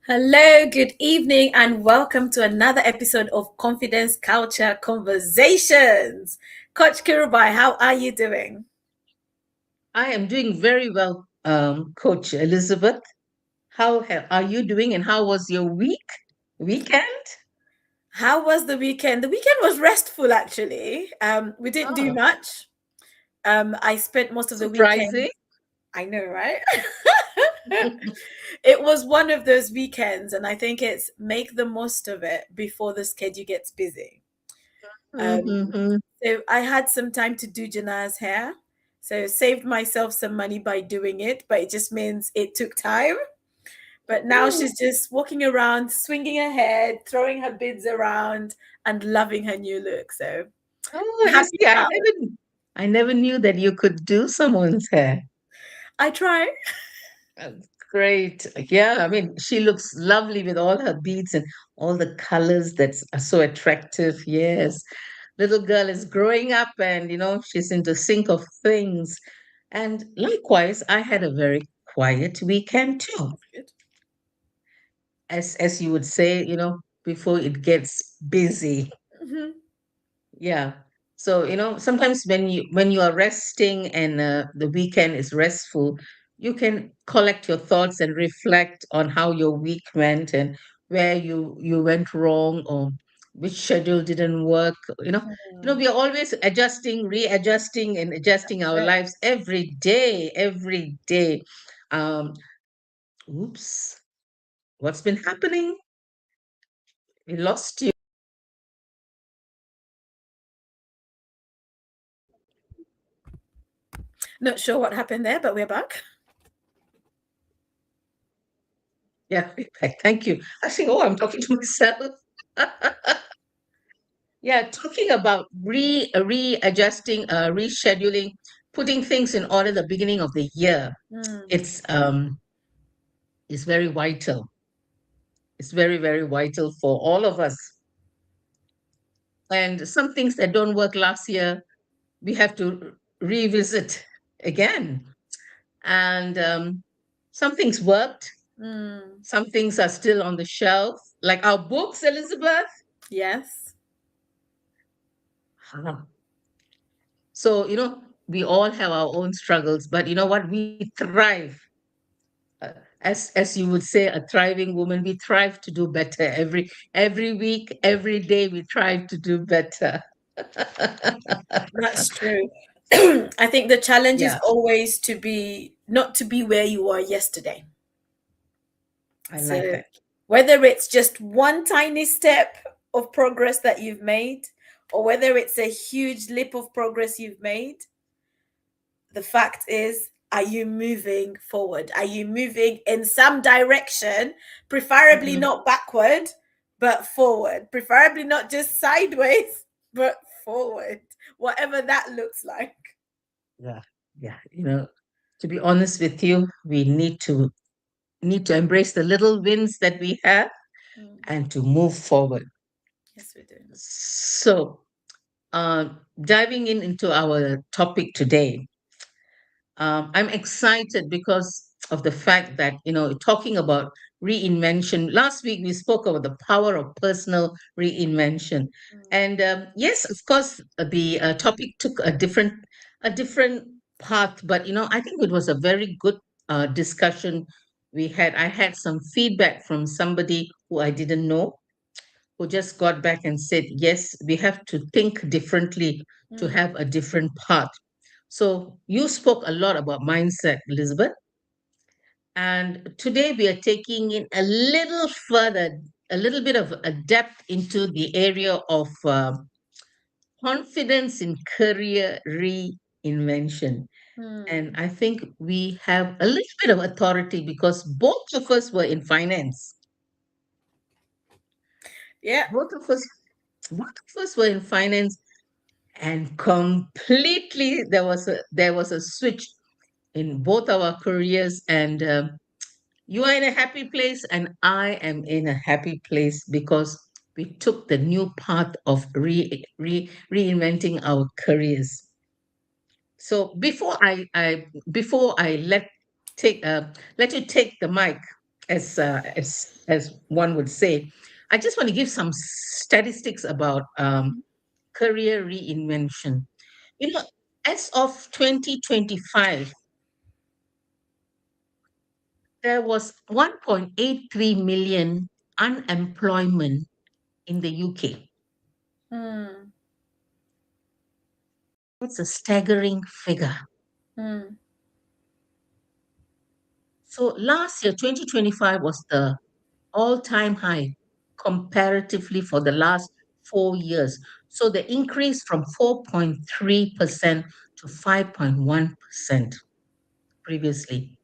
Hello, good evening, and welcome to another episode of Confidence Culture Conversations. Coach Kirubai, how are you doing? I am doing very well, Coach Elizabeth. Are you doing, and how was your weekend? How was the weekend? The weekend was restful, actually. We didn't do Oh, much. I spent most of the weekend. surprising. I know, right? It was one of those weekends, and I think it's make the most of it before the schedule gets busy. Um, Mm-hmm. so I had some time to do Jana's hair. So saved myself some money by doing it, but it just means it took time. But now she's just walking around, swinging her head, throwing her beads around, and loving her new look. So Oh, you happy see, about it. I never knew that you could do someone's hair. I try. That's great. Yeah, I mean, she looks lovely with all her beads and all the colors that are so attractive. Yes. Little girl is growing up and, she's into sync of things. And likewise, I had a very quiet weekend too. That's good. As you would say, before it gets busy. Hmm. Yeah. So, sometimes when you are resting and the weekend is restful, you can collect your thoughts and reflect on how your week went and where you went wrong or which schedule didn't work. We are always adjusting, readjusting, and adjusting That's our it. lives every day, every day. Um, oops, what's been happening? We lost you. Not sure what happened there, but we're back. Yeah, thank you. I think, oh, I'm talking to myself. Yeah, talking about readjusting, rescheduling, putting things in order the beginning of the year. Mm. It's very vital. It's very, very vital for all of us. And some things that don't work last year, we have to revisit again. And some things worked, Mm. some things are still on the shelf, like our books, Elizabeth. Yes. Huh. So, we all have our own struggles, but you know what? We thrive. Uh, as you would say, a thriving woman, we thrive to do better every week, every day. We thrive to do better. That's true. I think the challenge is Yeah, always to be not to be where you were yesterday. I like So that. whether it's just one tiny step of progress that you've made, or whether it's a huge leap of progress you've made, the fact is, are you moving forward? Are you moving in some direction, preferably Mhm. not backward, but forward? Preferably not just sideways, but forward, whatever that looks like. Yeah, yeah. To be honest with you, we need to embrace the little wins that we have Mm. and to move forward. Yes, we do. So, diving into our topic today, I'm excited because of the fact that, talking about reinvention. Last week, we spoke about the power of personal reinvention. Mm. And yes, of course, the topic took a different path, but, I think it was a very good discussion we had. I had some feedback from somebody who I didn't know, who just got back and said, yes, we have to think differently to Mm. have a different path. So you spoke a lot about mindset, Elizabeth. And today we are taking in a little further, a little bit of a depth into the area of confidence in career reinvention. And Mm. I think we have a little bit of authority because both of us were in finance. Yeah. Both of us, both of us were in finance, and completely there was a switch in both our careers, and you are in a happy place and I am in a happy place because we took the new path of reinventing our careers. So before I let you take the mic, as one would say. I just want to give some statistics about career reinvention. You know, as of 2025, there was 1.83 million unemployment in the UK. Mm, It's a staggering figure. mm, So last year, 2025, was the all-time high comparatively for the last 4 years. So the increase from 4.3% to 5.1% previously.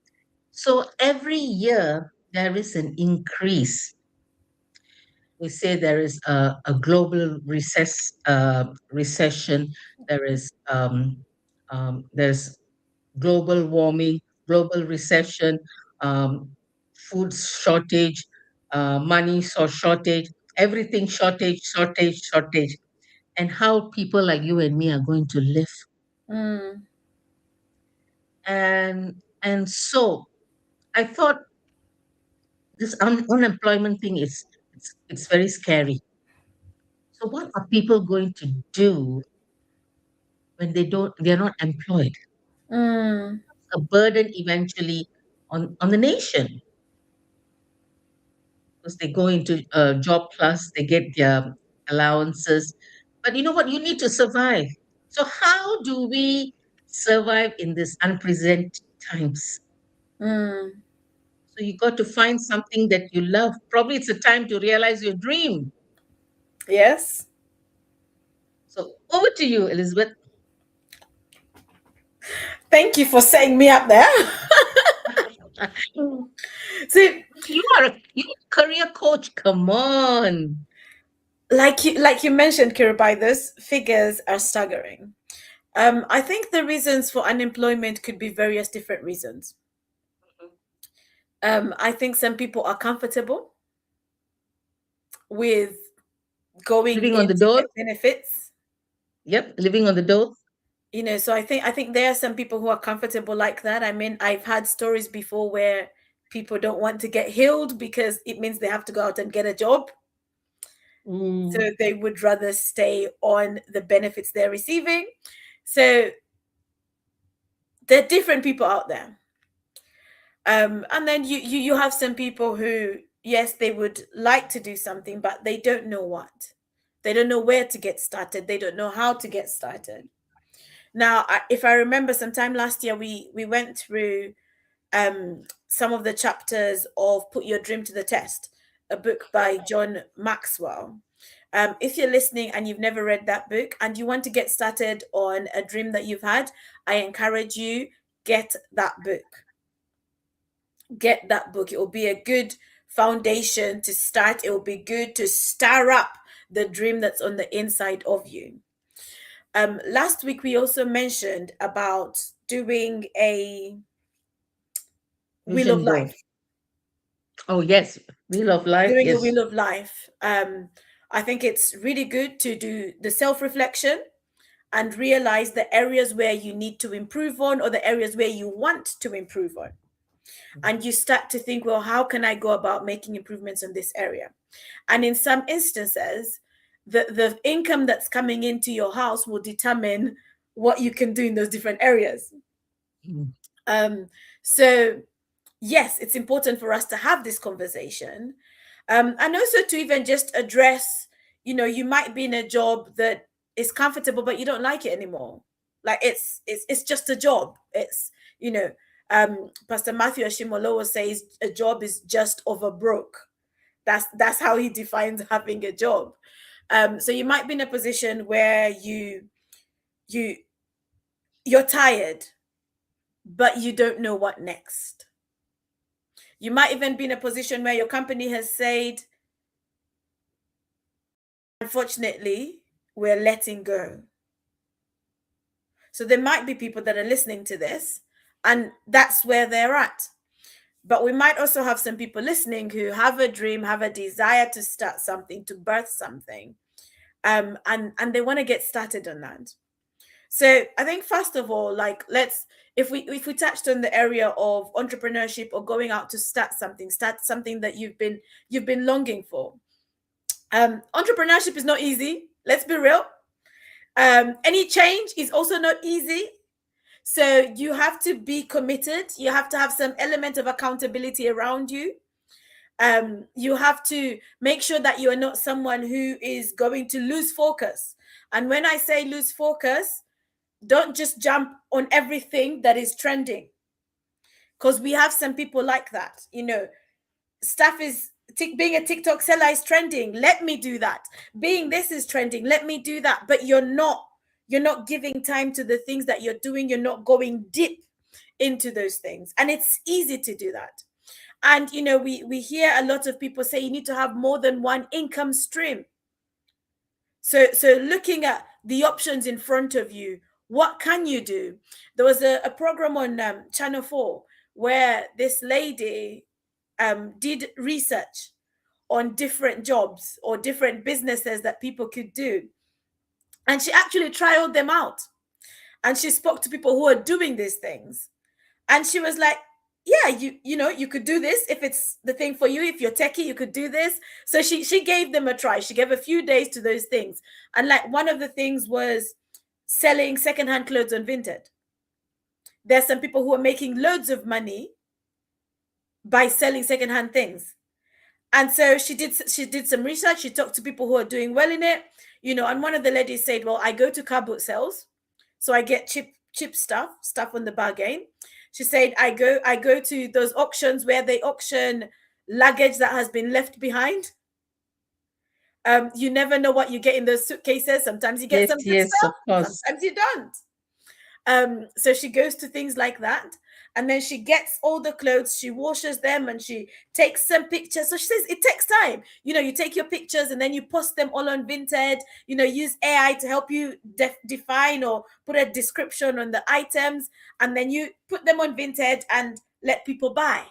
So every year there is an increase. We say there is a global recession. There's global warming, global recession, food shortage, money shortage, everything shortage, and how people like you and me are going to live. mm. And so I thought this unemployment thing is it's very scary. So what are people going to do when they're not employed? Mm, A burden eventually on the nation, because they go into job plus, they get their allowances. But you know what? You need to survive. So how do we survive in these unprecedented times? mm. So you got to find something that you love. Probably it's a time to realize your dream. Yes. So over to you, Elizabeth. Thank you for setting me up there. See, You are a career coach. Come on. like you mentioned, Kirubai, those figures are staggering. I think the reasons for unemployment could be various different reasons. I think some people are comfortable with going Living on in the to dole. get benefits. Yep, living on the dole. So I think there are some people who are comfortable like that. I mean, I've had stories before where people don't want to get healed because it means they have to go out and get a job. So Mm, they would rather stay on the benefits they're receiving. So there are different people out there. And then you have some people who, yes, they would like to do something, but they don't know what. They don't know where to get started. They don't know how to get started. Now, if I remember, sometime last year we went through some of the chapters of Put Your Dream to the Test, a book by John Maxwell. If you're listening and you've never read that book and you want to get started on a dream that you've had, I encourage you, get that book. Get that book. It will be a good foundation to start. It will be good to stir up the dream that's on the inside of you. Last week we also mentioned about doing a wheel of vision board. life. Oh yes, wheel of life. Doing a Yes. wheel of life. I think it's really good to do the self reflection and realize the areas where you need to improve on or the areas where you want to improve on. And you start to think, well, how can I go about making improvements in this area? And in some instances, the income that's coming into your house will determine what you can do in those different areas. Mm. Um, so yes, it's important for us to have this conversation. And also to even just address, you might be in a job that is comfortable, but you don't like it anymore. Like it's just a job. It's, Pastor Matthew Ashimolowo says a job is just over broke. That's how he defines having a job. So you might be in a position where you you're tired, but you don't know what next. You might even be in a position where your company has said, unfortunately, we're letting go. So there might be people that are listening to this, and that's where they're at. But we might also have some people listening who have a dream, have a desire to start something, to birth something, and they want to get started on that. So I think first of all, like let's if we touched on the area of entrepreneurship or going out to start something that you've been longing for. Entrepreneurship is not easy. Let's be real. Any change is also not easy. So you have to be committed. You have to have some element of accountability around you. You have to make sure that you are not someone who is going to lose focus. And when I say lose focus, don't just jump on everything that is trending, because we have some people like that. You know, stuff is being a TikTok seller is trending. Let me do that. Being this is trending. Let me do that. But you're not giving time to the things that you're doing. You're not going deep into those things. And it's easy to do that. And you know, we hear a lot of people say you need to have more than one income stream. So looking at the options in front of you, what can you do? There was a program on Channel 4 where this lady did research on different jobs or different businesses that people could do. And she actually trialed them out. And she spoke to people who are doing these things. And she was like, yeah, you know, you could do this if it's the thing for you. If you're techie, you could do this. So she gave them a try. She gave a few days to those things. And like one of the things was selling secondhand clothes on Vinted. There's some people who are making loads of money by selling secondhand things. And so she did some research. She talked to people who are doing well in it, you know. And one of the ladies said, well, I go to car boot sales, so I get cheap stuff on the bargain. She said, I go to those auctions where they auction luggage that has been left behind. You never know what you get in those suitcases. Sometimes you get Yes, some good yes, of stuff, course. sometimes you don't. So she goes to things like that, and then she gets all the clothes, she washes them, and she takes some pictures. So she says it takes time. You know, you take your pictures and then you post them all on Vinted. You know, use AI to help you define or put a description on the items, and then you put them on Vinted and let people buy.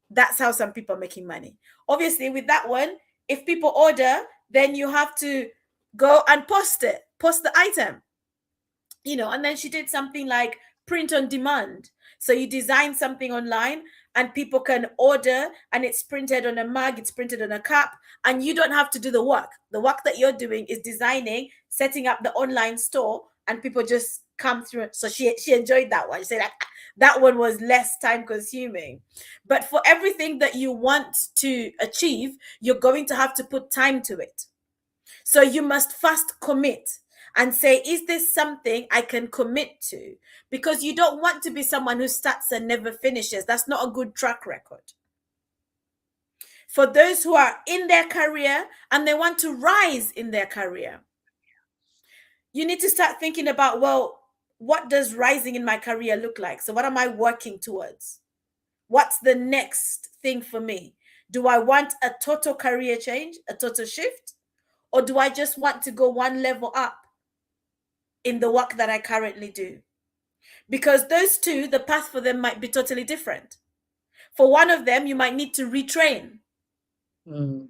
That's how some people are making money. Obviously, with that one, if people order, then you have to go and post the item, you know. And then she did something like print on demand. So you design something online and people can order, and it's printed on a mug, it's printed on a cup, and you don't have to do the work. The work that you're doing is designing, setting up the online store, and people just come through it. So she enjoyed that one. She said that one was less time consuming. But for everything that you want to achieve, you're going to have to put time to it. So you must first commit and say, is this something I can commit to? Because you don't want to be someone who starts and never finishes. That's not a good track record. For those who are in their career and they want to rise in their career, you need to start thinking about, well, what does rising in my career look like? So what am I working towards? What's the next thing for me? Do I want a total career change, a total shift? Or do I just want to go one level up in the work that I currently do? Because those two, the path for them might be totally different. For one of them, you might need to retrain. Mm.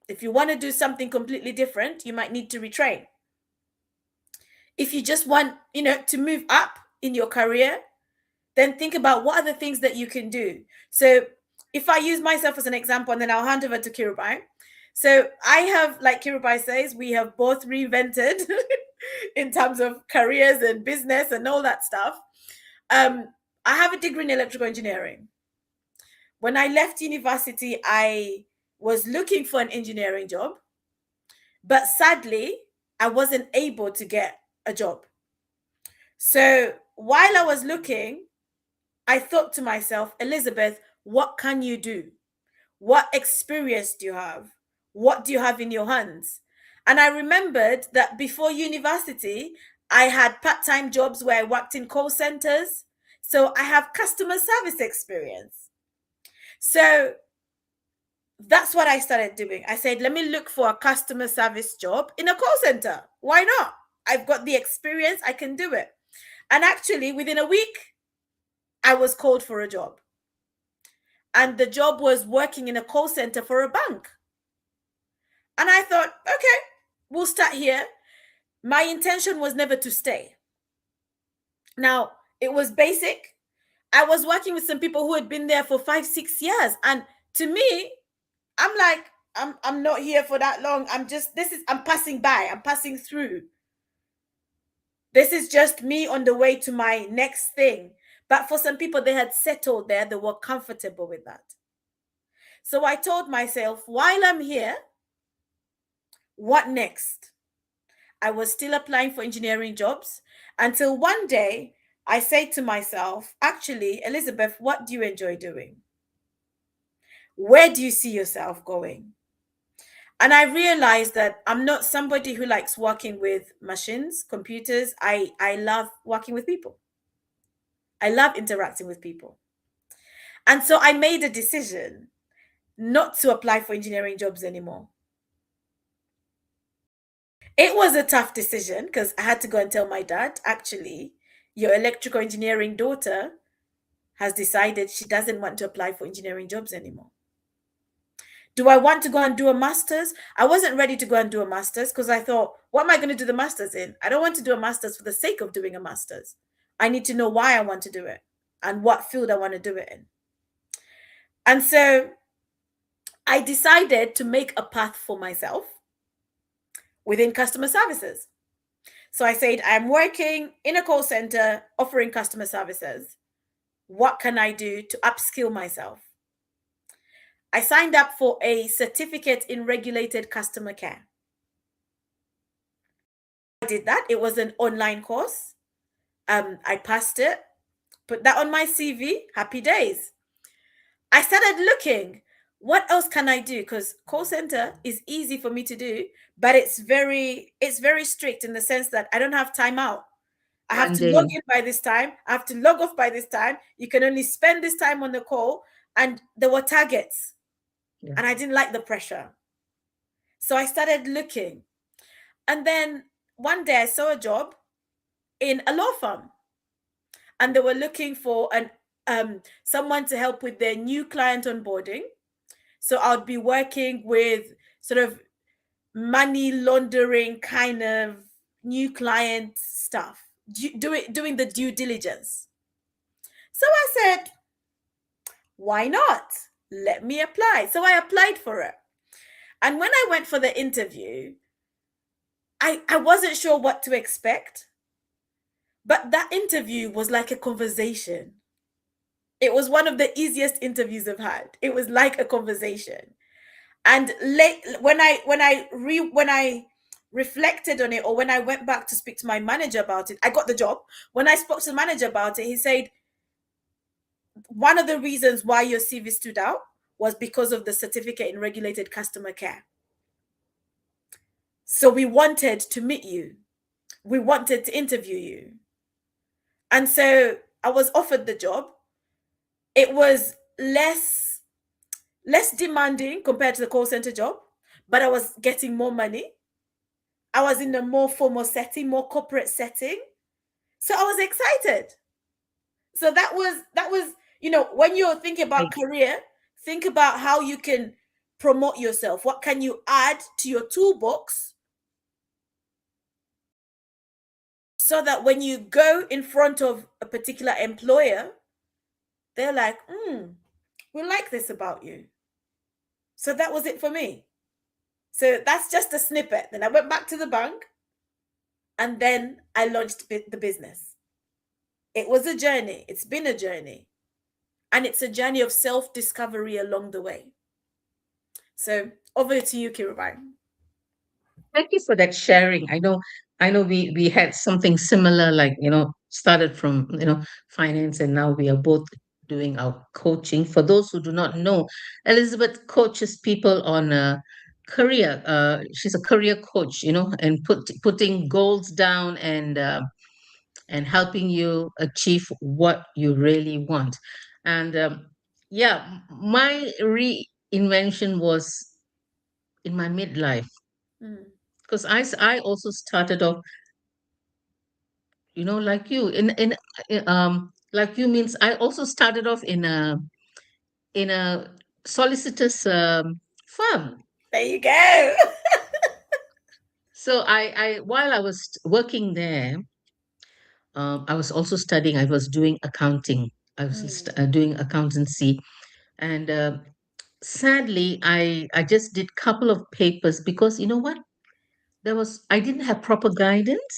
If you want to do something completely different, you might need to retrain. If you just want, you know, to move up in your career, then think about what are the things that you can do. So if I use myself as an example, and then I'll hand over to Kirubai. So I have, like Kirubai says, we have both reinvented in terms of careers and business and all that stuff. I have a degree in electrical engineering. When I left university, I was looking for an engineering job, but sadly, I wasn't able to get a job. So while I was looking, I thought to myself, Elizabeth, what can you do? What experience do you have? What do you have in your hands? And I remembered that before university, I had part-time jobs where I worked in call centers. So I have customer service experience. So that's what I started doing. I said, let me look for a customer service job in a call center. Why not? I've got the experience, I can do it. And actually, within a week, I was called for a job. And the job was working in a call center for a bank. And I thought, okay, we'll start here. My intention was never to stay. Now, it was basic. I was working with some people who had been there for 5, 6 years. And to me, I'm like, I'm not here for that long. I'm passing by, I'm passing through. This is just me on the way to my next thing. But for some people, they had settled there, they were comfortable with that. So I told myself, while I'm here, what next? I was still applying for engineering jobs until one day I said to myself, actually, Elizabeth, what do you enjoy doing? Where do you see yourself going? And I realized that I'm not somebody who likes working with machines, computers. I love working with people. I love interacting with people. And so I made a decision not to apply for engineering jobs anymore. It was a tough decision because I had to go and tell my dad, actually, your electrical engineering daughter has decided she doesn't want to apply for engineering jobs anymore. Do I want to go and do a master's? I wasn't ready to go and do a master's because I thought, what am I going to do the master's in? I don't want to do a master's for the sake of doing a master's. I need to know why I want to do it and what field I want to do it in. And so I decided to make a path for myself within customer services. So I said, I'm working in a call center offering customer services. What can I do to upskill myself? I signed up for a certificate in regulated customer care. I did that. It was an online course. I passed it, put that on my CV. Happy days. I started looking. What else can I do? Because call center is easy for me to do, but it's very strict in the sense that I don't have time out. I have to log Mundane. in by this time. I have to log off by this time. You can only spend this time on the call. And there were targets. Yeah. And I didn't like the pressure. So I started looking. And then one day I saw a job in a law firm. And they were looking for someone to help with their new client onboarding. So I would be working with sort of money laundering kind of new client stuff, doing the due diligence. So I said, why not? Let me apply. So I applied for it. And when I went for the interview, I wasn't sure what to expect. But that interview was like a conversation. It was one of the easiest interviews I've had. It was like a conversation. And when I reflected on it, or when I went back to speak to my manager about it, I got the job. When I spoke to the manager about it, he said, one of the reasons why your CV stood out was because of the certificate in regulated customer care. So we wanted to meet you. We wanted to interview you. And so I was offered the job. It was less demanding compared to the call center job, but I was getting more money. I was in a more formal setting, more corporate setting. So I was excited. So that was, when you're thinking about Right. career, think about how you can promote yourself. What can you add to your toolbox so that when you go in front of a particular employer, they're like, we like this about you. So that was it for me. So that's just a snippet. Then I went back to the bank and then I launched the business. It was a journey. It's been a journey. And it's a journey of self discovery along the way. So over to you, Kirubai. Thank you for that sharing. I know we had something similar, like, started from, finance, and now we are both doing our coaching. For those who do not know, Elizabeth coaches people on a career. She's a career coach, and putting goals down, and helping you achieve what you really want. And yeah, my reinvention was in my midlife, Mm. because I also started off, like you, like you means I also started off in a solicitors firm. There you go. So I while I was working there, I was also studying. I was doing accounting. I was Mm. doing accountancy, and sadly, I just did couple of papers because you know what? I didn't have proper guidance,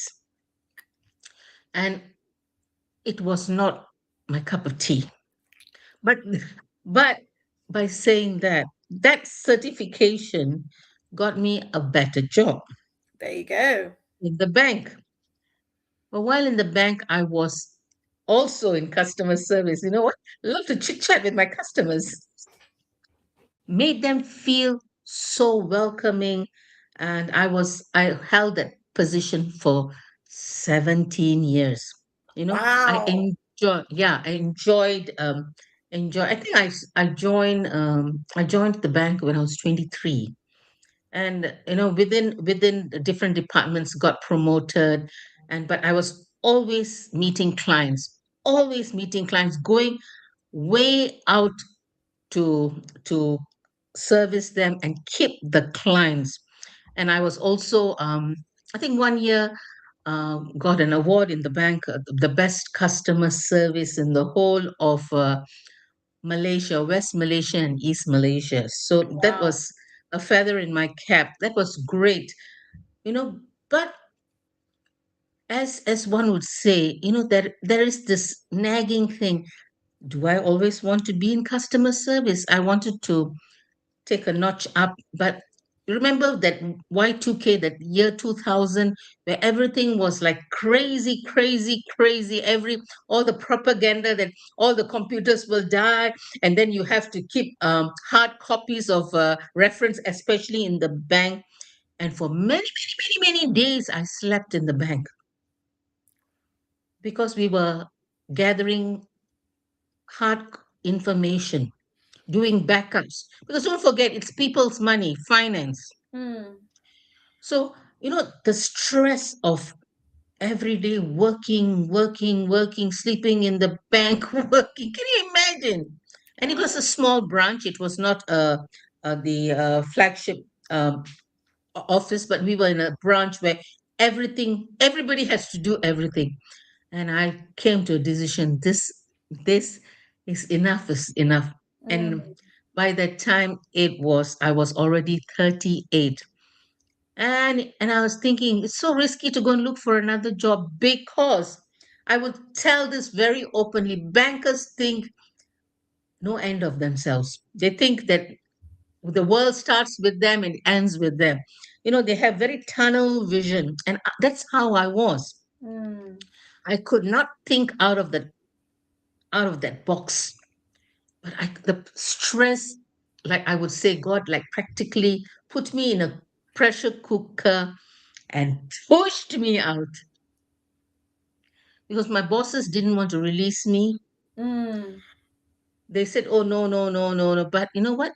and it was not my cup of tea. But but by saying that, that certification got me a better job There you go. in the bank. But while in the bank, I was also in customer service. You know what? Love to chit chat with my customers. Made them feel so welcoming, and I held that position for 17 years. I Wow. enjoy. I think I joined the bank when I was 23, and within the different departments got promoted, and but I was always meeting clients, going way out to service them and keep the clients. And I was also, I think, one year got an award in the bank, the best customer service in the whole of Malaysia, West Malaysia and East Malaysia. So that Wow. was a feather in my cap. That was great, you know. But as one would say, there is this nagging thing. Do I always want to be in customer service? I wanted to take a notch up. But remember that Y2K, that year 2000, where everything was like crazy, crazy, crazy. All the propaganda that all the computers will die, and then you have to keep hard copies of reference, especially in the bank. And for many, many, many, many days, I slept in the bank because we were gathering hard information, doing backups. Because don't forget, it's people's money, finance. Mm. So, the stress of every day working, working, working, sleeping in the bank, working. Can you imagine? And it was a small branch. It was not the flagship um, office, but we were in a branch where everybody has to do everything. And I came to a decision. This is enough. And Mm. by that time, I was already 38. And I was thinking, it's so risky to go and look for another job because I will tell this very openly. Bankers think no end of themselves. They think that the world starts with them and ends with them. They have very tunnel vision. And that's how I was. Mm. I could not think out of that box. But the stress, like I would say, God like practically put me in a pressure cooker and pushed me out because my bosses didn't want to release me. Mm. They said, oh, no, no, no, no, no. But you know what?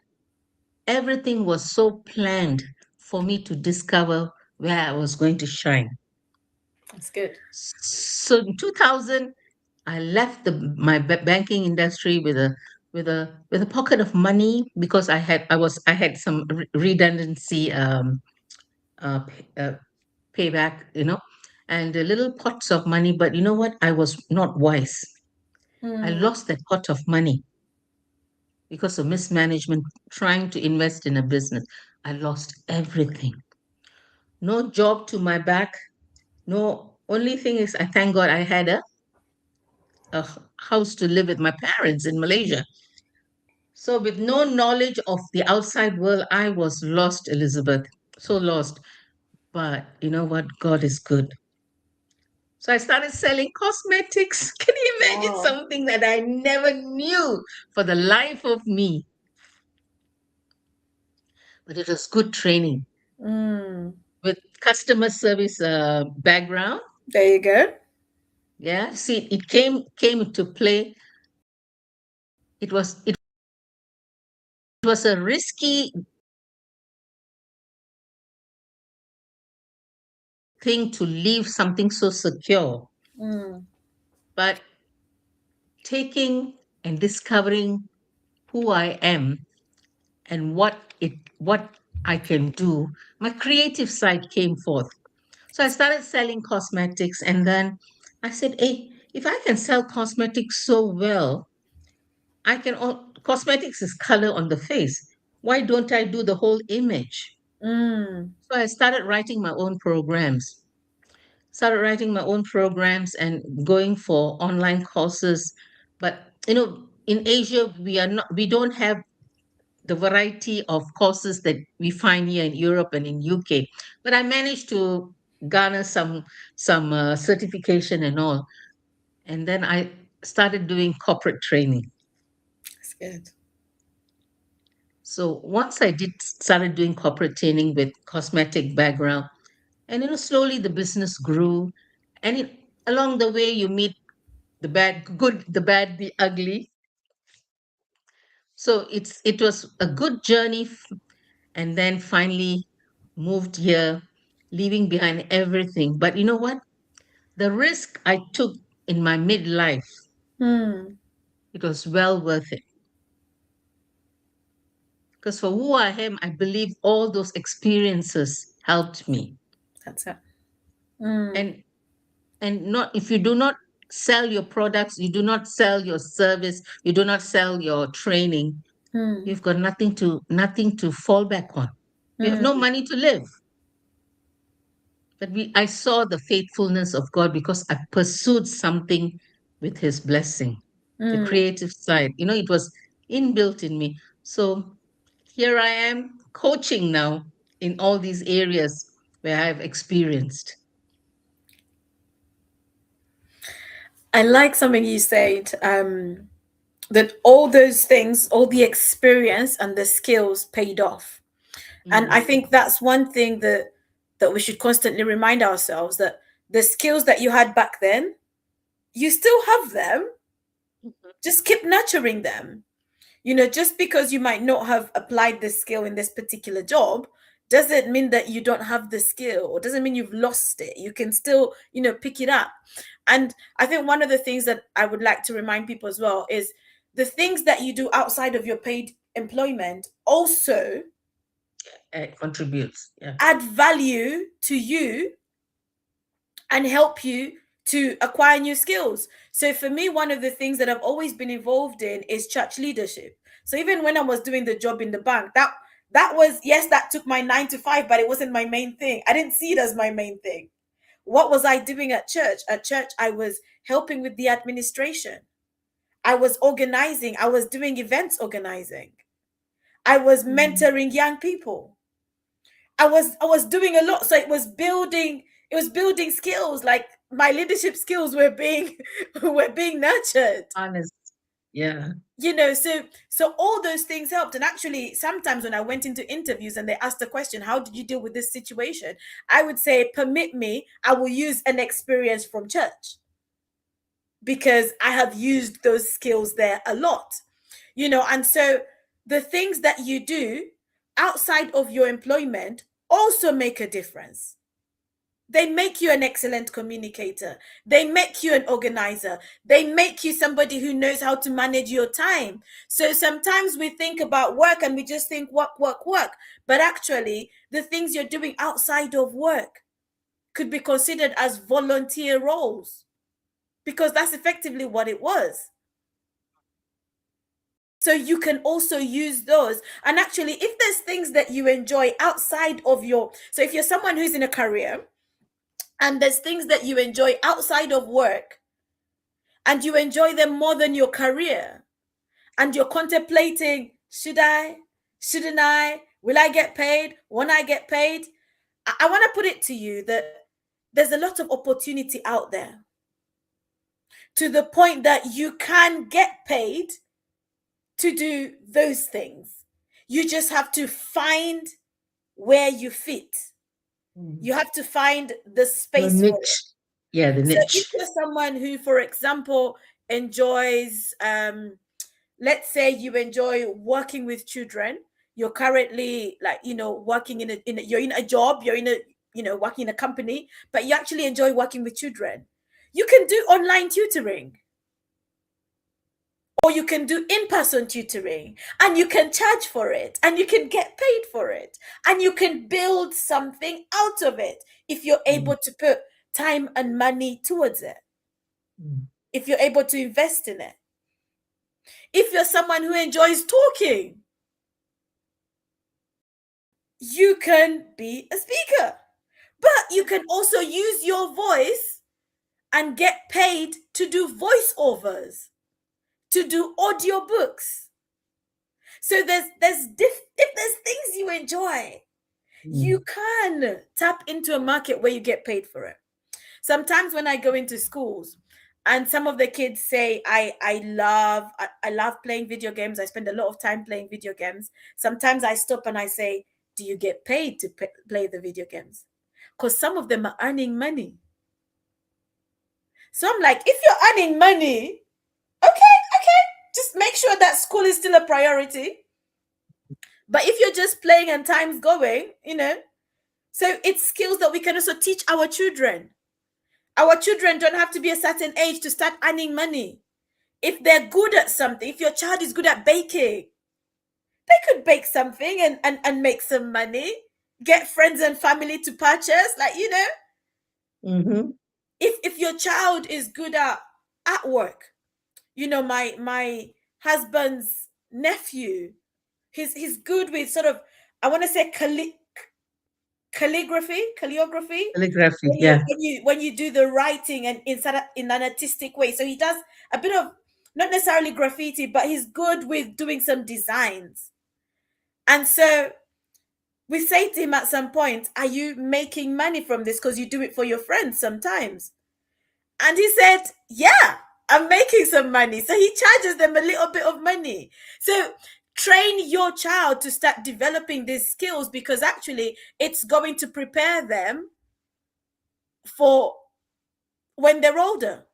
Everything was so planned for me to discover where I was going to shine. That's good. So in 2000, I left banking industry with a pocket of money because I had some redundancy payback, and a little pots of money. But you know what? I was not wise. I Mm. lost that pot of money because of mismanagement, trying to invest in a business. I lost everything. No job to my back. No, only thing is, I thank God I had a house to live with my parents in Malaysia. So, with no knowledge of the outside world, I was lost, Elizabeth. So lost. But you know what? God is good. So, I started selling cosmetics. Can you imagine Wow. something that I never knew for the life of me? But it was good training Mm. with customer service background. There you go. Yeah, see, it came into play. It was a risky thing to leave something so secure, Mm. but taking and discovering who I am and what I can do, my creative side came forth. So I started selling cosmetics, and then I said, hey, if I can sell cosmetics so well, cosmetics is color on the face. Why don't I do the whole image? Mm. So I started writing my own programs, and going for online courses. But in Asia, we don't have the variety of courses that we find here in Europe and in UK. But I managed to garner some certification and all. And then I started doing corporate training. That's good. So once I did started doing corporate training with cosmetic background, and slowly the business grew, and along the way you meet the good, the bad, the ugly. So it was a good journey, and then finally moved here, leaving behind everything. But you know what? The risk I took in my midlife, Hmm. it was well worth it. Because for who I am, I believe all those experiences helped me. That's it. Mm. And not if you do not sell your products, you do not sell your service, you do not sell your training, Mm. you've got nothing to fall back on. You have Mm. no money to live. But I saw the faithfulness of God because I pursued something with His blessing, the Mm. creative side. It was inbuilt in me. So here I am coaching now in all these areas where I've experienced. I like something you said, that all those things, all the experience and the skills paid off. And I Mm. think that's one thing that we should constantly remind ourselves, that the skills that you had back then, you still have them. Just keep nurturing them. Just because you might not have applied the skill in this particular job doesn't mean that you don't have the skill, or doesn't mean you've lost it. You can still, pick it up. And I think one of the things that I would like to remind people as well is the things that you do outside of your paid employment also Contributes. Yeah. add value to you and help you to acquire new skills. So for me, one of the things that I've always been involved in is church leadership. So even when I was doing the job in the bank, that was, yes, that took my 9 to 5, but it wasn't my main thing. I didn't see it as my main thing. What was I doing at church? At church, I was helping with the administration. I was organizing. I was doing events organizing. I was Mm. mentoring young people. I was doing a lot. So it was building skills. Like my leadership skills were being were being nurtured. Honest. Yeah. So all those things helped. And actually, sometimes when I went into interviews and they asked the question, how did you deal with this situation? I would say, permit me, I will use an experience from church, because I have used those skills there a lot. And so the things that you do outside of your employment also make a difference. They make you an excellent communicator. They make you an organizer. They make you somebody who knows how to manage your time. So sometimes we think about work and we just think work, work, work. But actually, the things you're doing outside of work could be considered as volunteer roles, because that's effectively what it was. So you can also use those. And actually, if there's things that you enjoy outside of so if you're someone who's in a career and there's things that you enjoy outside of work and you enjoy them more than your career, and you're contemplating, should I, shouldn't I, will I get paid, won't I get paid? I want to put it to you that there's a lot of opportunity out there, to the point that you can get paid to do those things. You just have to find where you fit. Mm. You have to find the Your space for it. niche. Yeah, the So if niche. you're someone who, for example, enjoys, let's say you enjoy working with children, you're currently, like, working you're in a job, you're in a, working in a company, but you actually enjoy working with children. You can do online tutoring. or you can do in-person tutoring, and you can charge for it, and you can get paid for it, and you can build something out of it if you're Mm, able to put time and money towards it, mm, if you're able to invest in it. If you're someone who enjoys talking, you can be a speaker, but you can also use your voice and get paid to do voiceovers, to do audiobooks. So if there's things you enjoy, you mm. can tap into a market where you get paid for it. Sometimes when I go into schools and some of the kids say I love playing video games, I spend a lot of time playing video games. Sometimes I stop and I say, do you get paid to play the video games? Because some of them are earning money. So I'm like, if you're earning money, okay, just make sure that school is still a priority. But if you're just playing and time's going, so it's skills that we can also teach our children. Our children don't have to be a certain age to start earning money. If they're good at something, if your child is good at baking, they could bake something and make some money, get friends and family to purchase. Mhm. If your child is good at work, my husband's nephew, he's good with sort of, I want to say calligraphy, Calligraphy, when you yeah. when you when you do the writing and in an artistic way. So he does a bit of, not necessarily graffiti, but he's good with doing some designs. And so we say to him at some point, are you making money from this because you do it for your friends sometimes? And he said, yeah, I'm making some money. So he charges them a little bit of money. So train your child to start developing these skills, because actually it's going to prepare them for when they're older.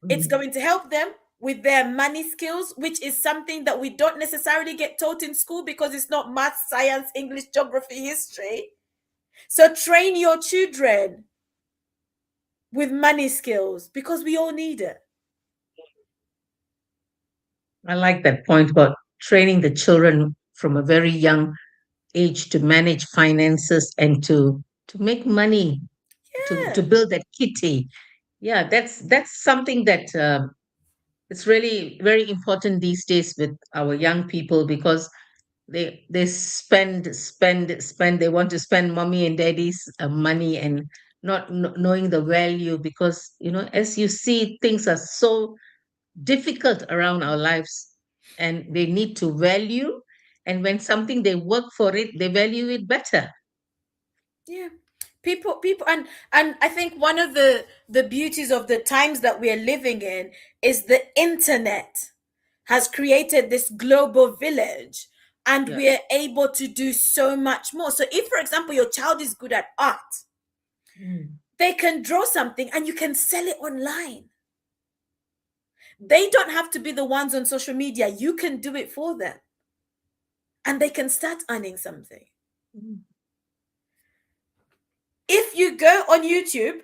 It's Mm. going to help them with their money skills, which is something that we don't necessarily get taught in school because it's not math, science, English, geography, history. So train your children with money skills because we all need it. I like that point about training the children from a very young age to manage finances and to make money, to Yeah. build that kitty. Yeah, that's something that it's really very important these days with our young people, because they spend, they want to spend mommy and daddy's money, and not knowing the value, because as you see, things are so difficult around our lives, and they need to value, and when something they work for it, they value it better. Yeah. People, and I think one of the beauties of the times that we are living in is the internet has created this global village, and Yeah. we are able to do so much more. So if, for example, your child is good at art, Mm. they can draw something and you can sell it online. They don't have to be the ones on social media. You can do it for them and they can start earning something. Mm. If you go on YouTube,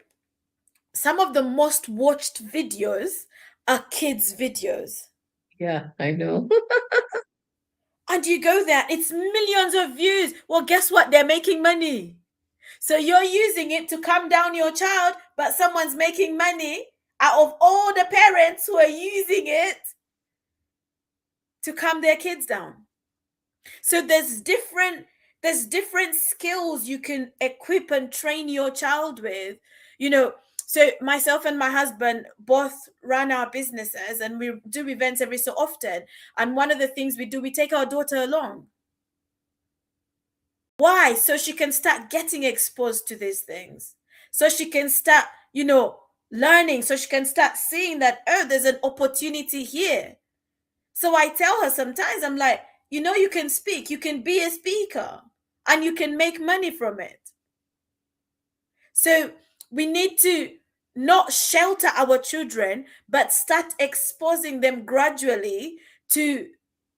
some of the most watched videos are kids' videos. Yeah, I know. And you go there, it's millions of views. Well, guess what? They're making money. So you're using it to calm down your child, but someone's making money out of all the parents who are using it to calm their kids down. So there's different skills you can equip and train your child with. You know, so myself and my husband both run our businesses and we do events every so often. And one of the things we do, we take our daughter along. Why? So she can start getting exposed to these things. So she can start, learning. So she can start seeing that, oh, there's an opportunity here. So I tell her sometimes, I'm like, you can speak, you can be a speaker, and you can make money from it. So we need to not shelter our children, but start exposing them gradually to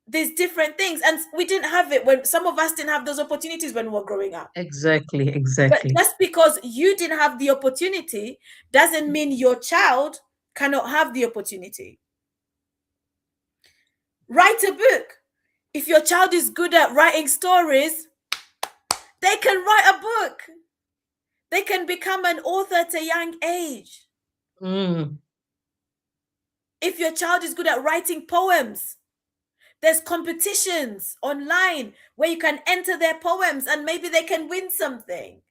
these different things. And we didn't have it when some of us didn't have those opportunities when we were growing up. Exactly, But exactly. just because you didn't have the opportunity doesn't mean your child cannot have the opportunity. Write a book. If your child is good at writing stories, they can write a book. They can become an author at a young age. Mm, If your child is good at writing poems, there's competitions online where you can enter their poems and maybe they can win something.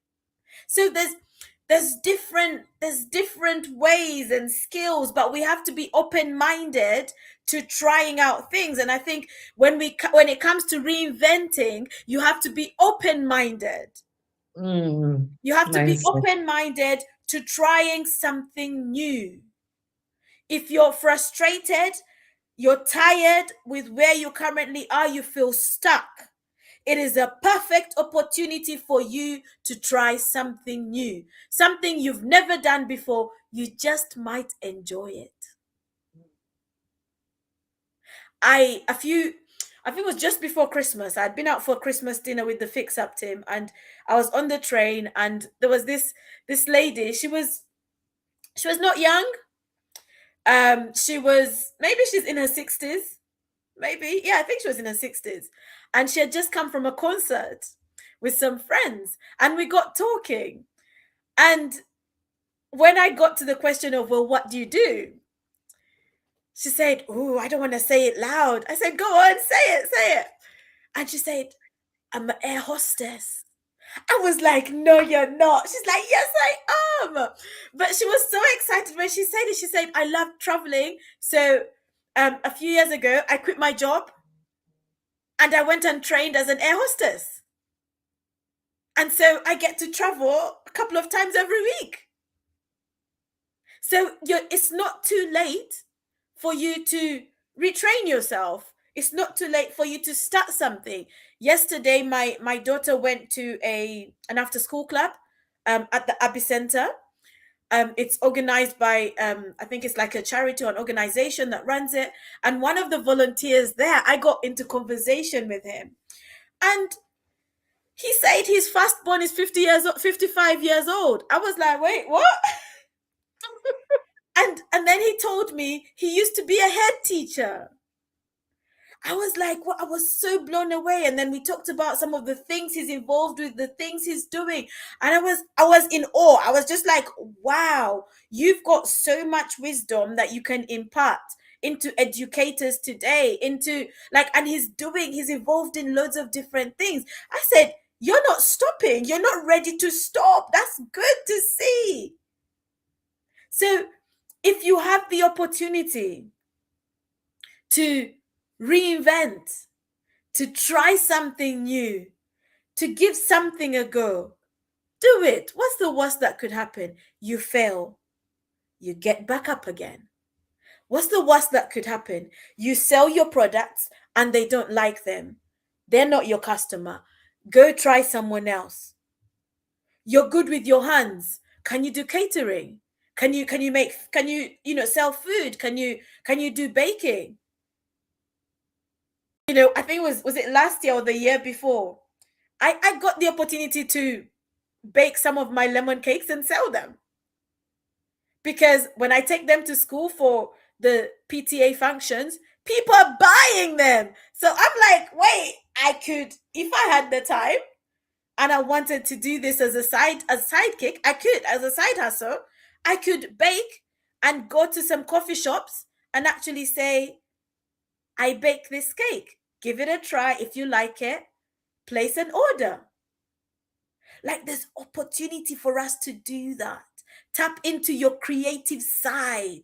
So there's different ways and skills, but we have to be open-minded to trying out things. And I think when it comes to reinventing, you have to be open-minded. mm. You have to be Mindset. open-minded to trying something new. If you're frustrated, you're tired with where you currently are, you feel stuck, it is a perfect opportunity for you to try something new, something you've never done before. You just might enjoy it. A few, I think it was just before Christmas. I'd been out for Christmas dinner with the Fix Up team, and I was on the train, and there was this lady. She was not young. She was, maybe she's in her 60s. Maybe, yeah, I think she was in her 60s, and she had just come from a concert with some friends, and we got talking. And when I got to the question of, well, what do you do? She said, oh, I don't want to say it loud. I said, go on, say it. And she said, I'm an air hostess. I was like, no, you're not. She's like, yes, I am. But she was so excited when she said it. She said, I love traveling. So a few years ago, I quit my job and I went and trained as an air hostess. And so I get to travel a couple of times every week. So it's not too late for you to retrain yourself. It's not too late for you to start something. Yesterday, my daughter went to an after school club at the Abbey Center. It's organized by I think it's like a charity or an organization that runs it. And one of the volunteers there, I got into conversation with him, and he said his firstborn is 55 years old. I was like, wait, what? And then he told me he used to be a head teacher. I was like, what? I was so blown away. And then we talked about some of the things he's involved with, the things he's doing. And I was in awe. I was just like, wow, you've got so much wisdom that you can impart into educators today, into like, and he's involved in loads of different things. I said, you're not stopping. You're not ready to stop. That's good to see. So if you have the opportunity to reinvent, to try something new, to give something a go, do it. What's the worst that could happen? You fail. You get back up again. What's the worst that could happen? You sell your products and they don't like them. They're not your customer. Go try someone else. You're good with your hands. Can you do catering? Can you sell food? Can you do baking? I think was it last year or the year before? I got the opportunity to bake some of my lemon cakes and sell them. Because when I take them to school for the PTA functions, people are buying them. So I'm like, wait, I could, if I had the time and I wanted to do this as a sidekick, I could, as a side hustle, I could bake and go to some coffee shops and actually say, I bake this cake. Give it a try. If you like it, place an order. Like, there's opportunity for us to do that. Tap into your creative side.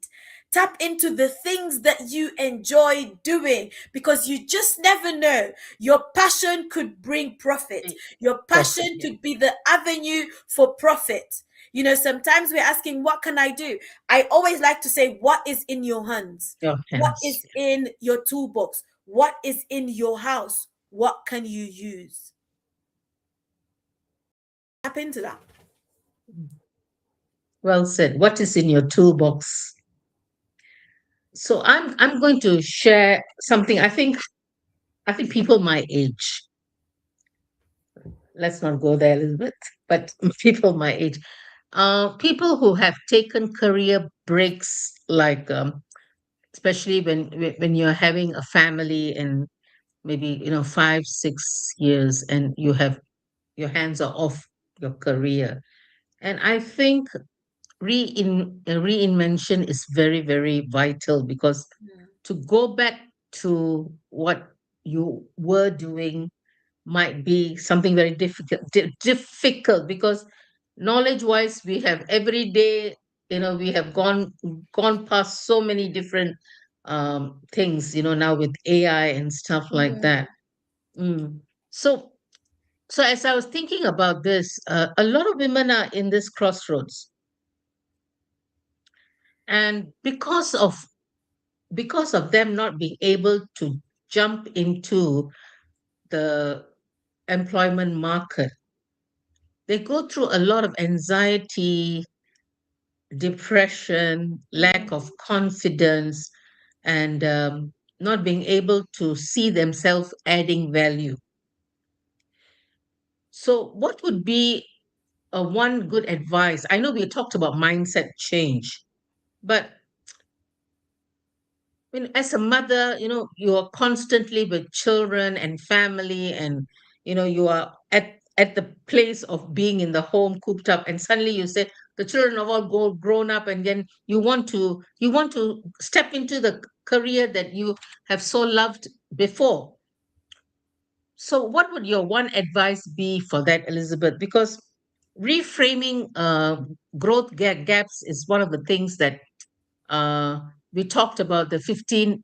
Tap into the things that you enjoy doing, because you just never know. Your passion could bring profit. Your Profit. passion could be the avenue for profit. Sometimes we're asking, what can I do? I always like to say, what is in your hands? Your What hands. is in your toolbox? What is in your house? What can you use? Tap into that. Well said. What is in your toolbox? So I'm going to share something. I think people my age, let's not go there, Elizabeth, but people my age, people who have taken career breaks, like especially when you're having a family and maybe 5 6 years, and your hands are off your career. And I think reinvention is very, very vital, because Mm. to go back to what you were doing might be something very difficult, because knowledge wise we have every day, we have gone past so many different things, now with AI and stuff like that. Mm. Mm. so so as I was thinking about this, a lot of women are in this crossroads, and because of them not being able to jump into the employment market, they go through a lot of anxiety, depression, lack Mm. of confidence, and not being able to see themselves adding value. So, what would be a one good advice? I know we talked about mindset change, but as a mother, you are constantly with children and family, and you are at the place of being in the home, cooped up, and suddenly you say the children have all grown up, and then you want to step into the career that you have so loved before. So, what would your one advice be for that, Elizabeth? Because reframing gaps is one of the things that uh, we talked about, the 15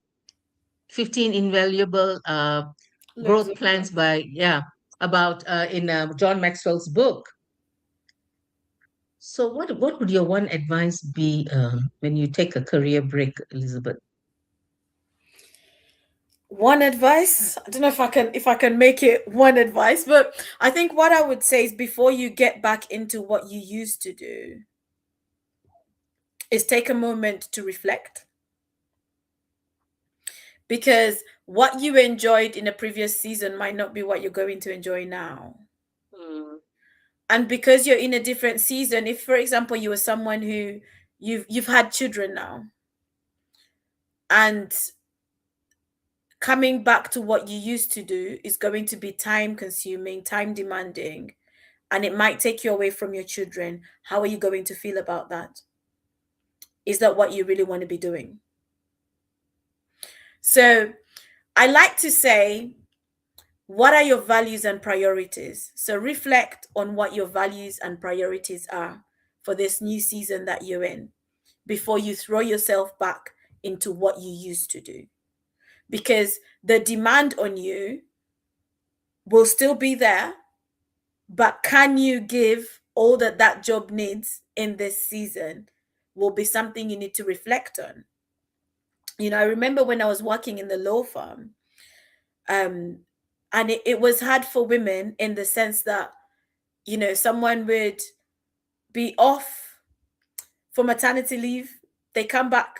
invaluable Laws growth of plans, growth. by about in John Maxwell's book. So what would your one advice be when you take a career break, Elizabeth? One advice, I don't know if I can make it one advice, but I think what I would say is, before you get back into what you used to do, is take a moment to reflect, because what you enjoyed in a previous season might not be what you're going to enjoy now. Mm, And because you're in a different season, if for example you were someone who you've had children now, and coming back to what you used to do is going to be time consuming, time demanding, and it might take you away from your children, how are you going to feel about that? Is that what you really want to be doing? So I like to say, what are your values and priorities? So reflect on what your values and priorities are for this new season that you're in, before you throw yourself back into what you used to do. Because the demand on you will still be there, but can you give all that that job needs in this season, will be something you need to reflect on. I remember when I was working in the law firm, um, and it was hard for women, in the sense that, someone would be off for maternity leave, they come back,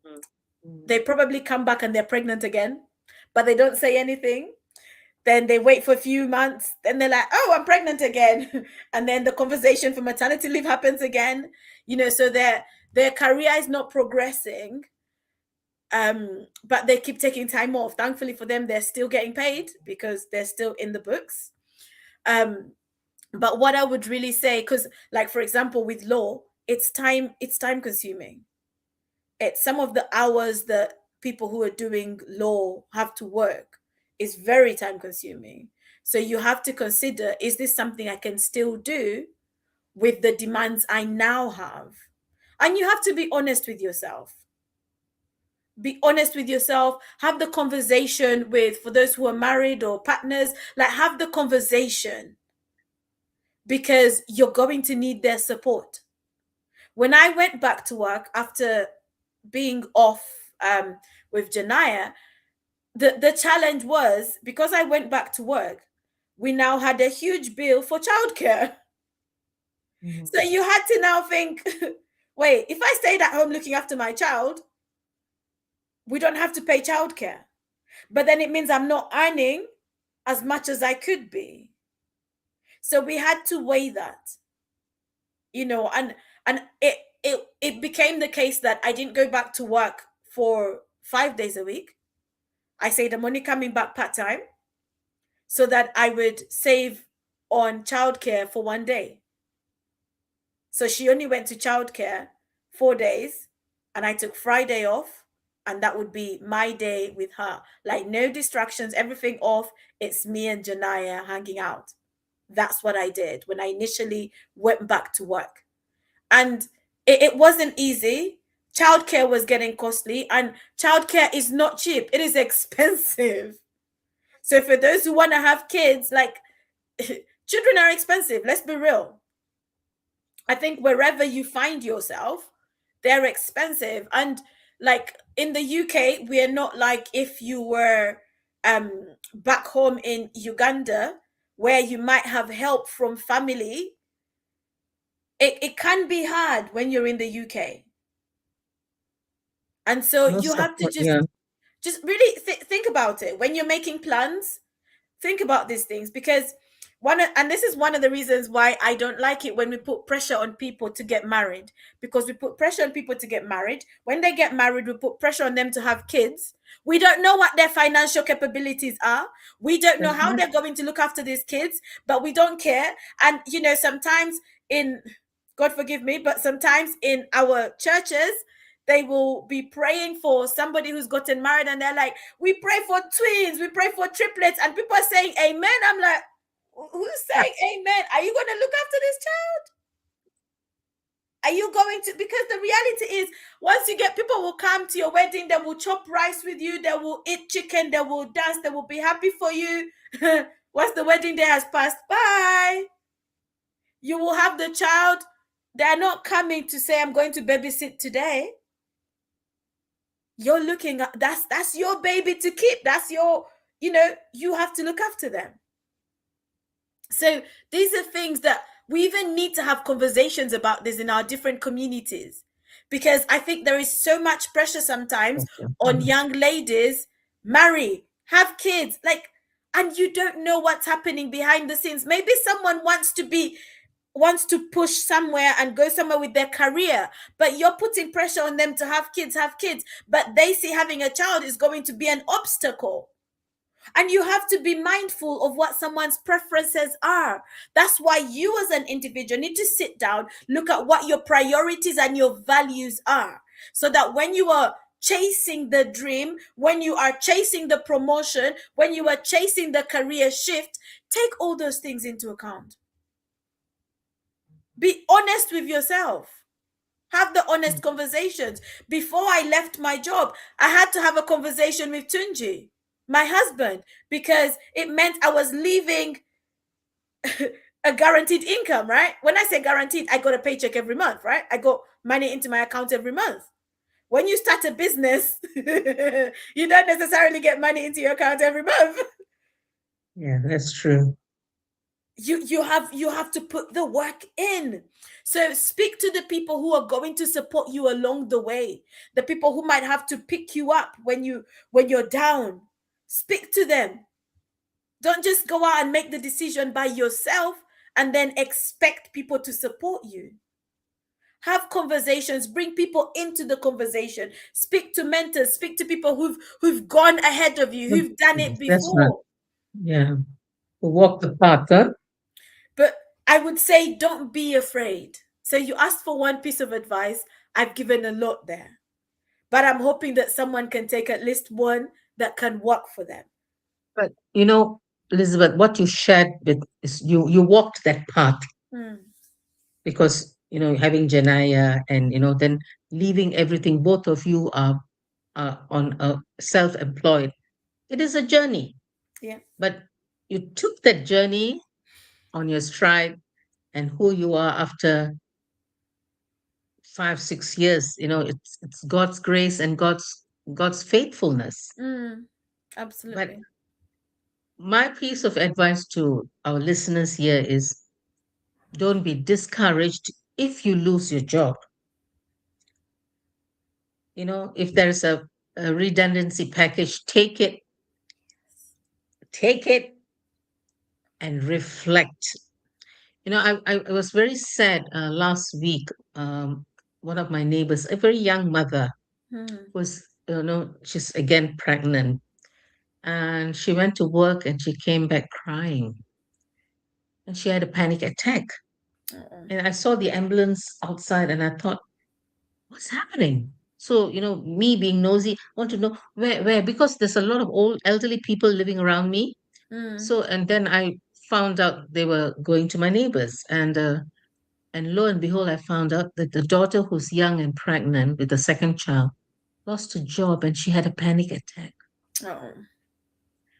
mm, mm, they probably come back and they're pregnant again, but they don't say anything. Then they wait for a few months, then they're like, oh, I'm pregnant again. And then the conversation for maternity leave happens again. So their career is not progressing, but they keep taking time off. Thankfully for them, they're still getting paid because they're still in the books. um but what I would really say, because, like, for example, with law, it's time consuming. It's some of the hours that people who are doing law have to work is very time consuming. So you have to consider, is this something I can still do with the demands I now have? And you have to be honest with yourself. Be honest with yourself. Have the conversation with, for those who are married or partners, like, have the conversation, because you're going to need their support. When I went back to work after being off, with Janaya, the challenge was, because I went back to work, we now had a huge bill for childcare. mm, So you had to now think, wait, if I stayed at home looking after my child, we don't have to pay childcare. But then it means I'm not earning as much as I could be. So we had to weigh that, and it became the case that I didn't go back to work for 5 days a week. I say the money coming back part time so that I would save on childcare for 1 day. So she only went to childcare 4 days, and I took Friday off, and that would be my day with her. Like no distractions, everything off. It's me and Janaya hanging out. That's what I did when I initially went back to work. And it wasn't easy. Childcare was getting costly, and childcare is not cheap, it is expensive. So, for those who want to have kids, like children are expensive, let's be real. I think wherever you find yourself, they're expensive. And like in the UK, we are not like if you were back home in Uganda, where you might have help from family. It can be hard when you're in the UK. And so No you have to support. Yeah. just really think about it when you're making plans. Think about these things, because and this is one of the reasons why I don't like it when we put pressure on people to get married, because we put pressure on people to get married. When they get married, we put pressure on them to have kids. We don't know what their financial capabilities are. We don't know how Mhm. they're going to look after these kids, but we don't care. And sometimes in, God forgive me, but sometimes in our churches, they will be praying for somebody who's gotten married, and they're like, we pray for twins, we pray for triplets, and people are saying amen. I'm like, who's saying amen? Are you going to look after this child? Are you going to? Because the reality is, once you get, people will come to your wedding, they will chop rice with you, they will eat chicken, they will dance, they will be happy for you. Once the wedding day has passed by, you will have the child. They're not coming to say, I'm going to babysit today. You're looking at, that's your baby to keep. That's your, you have to look after them. So these are things that we even need to have conversations about this in our different communities, because I think there is so much pressure sometimes Okay. on Mhm. young ladies. Marry, have kids, like, and you don't know what's happening behind the scenes. Maybe someone wants to push somewhere and go somewhere with their career, but you're putting pressure on them to have kids, but they see having a child is going to be an obstacle. And you have to be mindful of what someone's preferences are. That's why you, as an individual, need to sit down, look at what your priorities and your values are, so that when you are chasing the dream, when you are chasing the promotion, when you are chasing the career shift, take all those things into account. Be honest with yourself. Have the honest conversations. Before I left my job, I had to have a conversation with Tunji, my husband, because it meant I was leaving a guaranteed income, right? When I say guaranteed, I got a paycheck every month, right? I got money into my account every month. When you start a business, you don't necessarily get money into your account every month. Yeah, that's true. You have to put the work in. So speak to the people who are going to support you along the way, the people who might have to pick you up when you're down. Speak to them. Don't just go out and make the decision by yourself and then expect people to support you. Have conversations, bring people into the conversation, speak to mentors, speak to people who've gone ahead of you, Mm. who've done it Yes, that's right. before. Yeah. Walk the path, huh? But I would say don't be afraid. So you asked for one piece of advice. I've given a lot there. But I'm hoping that someone can take at least one that can work for them. But Elizabeth, what you shared with is you walked that path Hmm. because having Janaya and then leaving everything. Both of you are on a self-employed. It is a journey, Yeah. but you took that journey on your stride, and who you are after 5 6 years. It's God's grace and God's faithfulness. Mm, But absolutely. my piece of advice to our listeners here is, don't be discouraged if you lose your job. If there's a redundancy package, take it and reflect. I was very sad last week. One of my neighbors, a very young mother, Hmm. was she's again pregnant. And she went to work and she came back crying. And she had a panic attack. Uh-uh. And I saw the ambulance outside and I thought, what's happening? So, me being nosy, want to know where, because there's a lot of old elderly people living around me. Mm. So, and then I found out they were going to my neighbors. And lo and behold, I found out that the daughter who's young and pregnant with the second child lost her job and she had a panic attack Oh.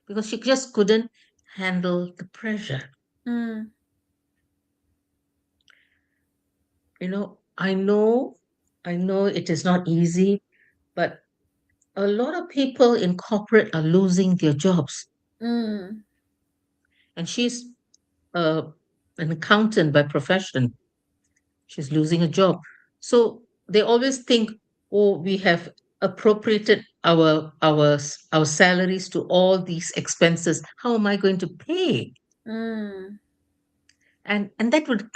because she just couldn't handle the pressure. Mm. I know it is not easy, but a lot of people in corporate are losing their jobs. Mm. And she's uh, an accountant by profession. She's losing a job. So they always think, oh, we have appropriated our salaries to all these expenses. How am I going to pay? Mm. And that would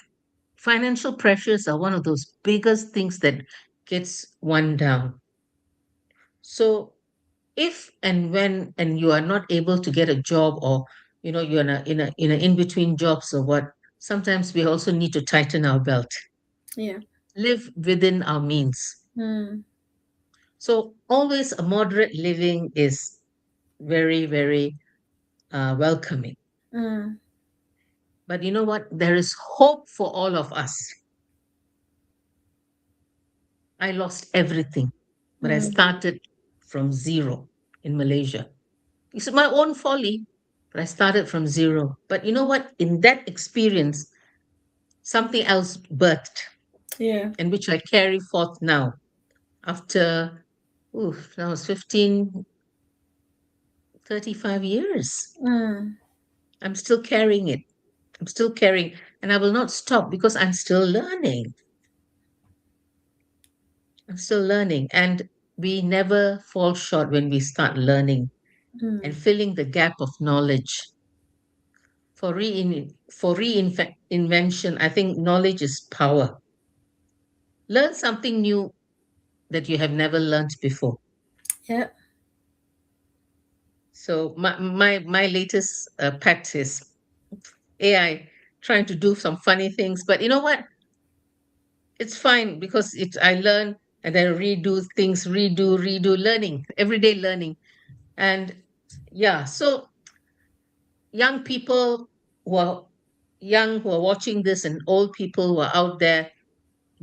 financial pressures are one of those biggest things that gets one down. So if and when and you are not able to get a job, or you're in a in between jobs or what, sometimes we also need to tighten our belt, Yeah. live within our means. Mm. So always a moderate living is very, very welcoming. Mm. But you know what? There is hope for all of us. I lost everything, but I Mm. started from zero in Malaysia. It's my own folly, but I started from zero. But you know what? In that experience, something else birthed, Yeah. and which I carry forth now. After, that was 15, 35 years. Mm. I'm still carrying it. I'm still carrying, and I will not stop because I'm still learning. I'm still learning. And we never fall short when we start learning and Mm. filling the gap of knowledge. For reinvention, I think knowledge is power. Learn something new that you have never learned before. Yeah. So my latest pet is AI, trying to do some funny things. But you know what? It's fine because I learn and then redo things, redo, learning, everyday learning. And yeah, so young people who are who are watching this, and old people who are out there,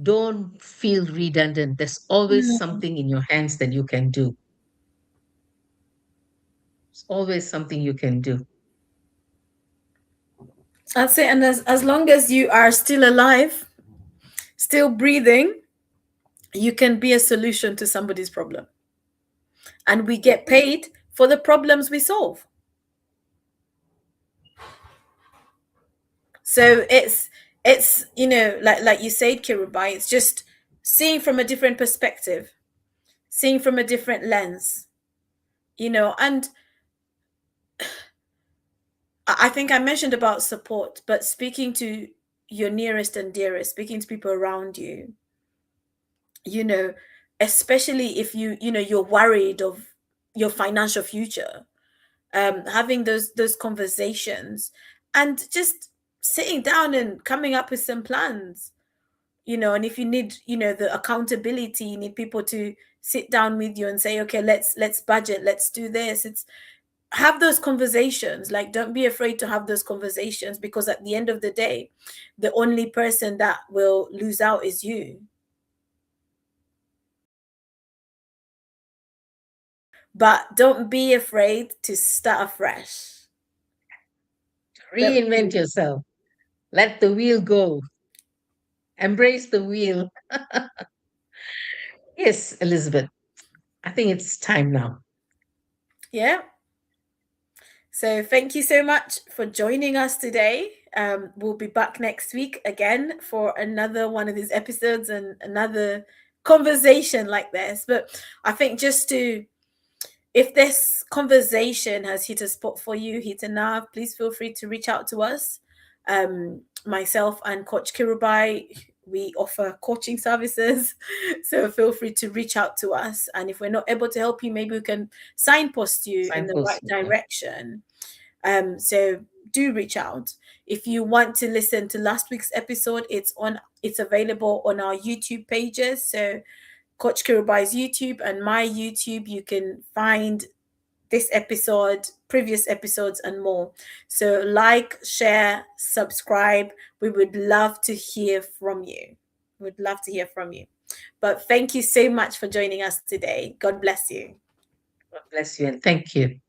don't feel redundant. There's always Mm. something in your hands that you can do. There's always something you can do. That's it. And as long as you are still alive, still breathing, you can be a solution to somebody's problem. And we get paid for the problems we solve. So it's like you said, Kirubai, it's just seeing from a different perspective, seeing from a different lens, and I think I mentioned about support, but speaking to your nearest and dearest, speaking to people around you, you know, especially if you're worried of your financial future, having those conversations and just sitting down and coming up with some plans, and if you need, the accountability, you need people to sit down with you and say, okay, let's budget, let's do this. It's have those conversations. Like, don't be afraid to have those conversations, because at the end of the day, the only person that will lose out is you. But don't be afraid to start afresh. Don't Reinvent yourself. Let the wheel go. Embrace the wheel. Yes, Elizabeth. I think it's time now. Yeah. So thank you so much for joining us today. We'll be back next week again for another one of these episodes and another conversation like this. But I think just to, if this conversation has hit a spot for you, hit a nerve, please feel free to reach out to us. Myself and Coach Kirubai, we offer coaching services. So feel free to reach out to us. And if we're not able to help you, maybe we can signpost you in the right Signpost. Yeah. direction. So do reach out. If you want to listen to last week's episode, it's available on our YouTube pages. So Coach Kirubai's YouTube and my YouTube, you can find this episode, previous episodes, and more. So like, share, subscribe. We would love to hear from you. We'd love to hear from you. But thank you so much for joining us today. God bless you. God bless you and thank you.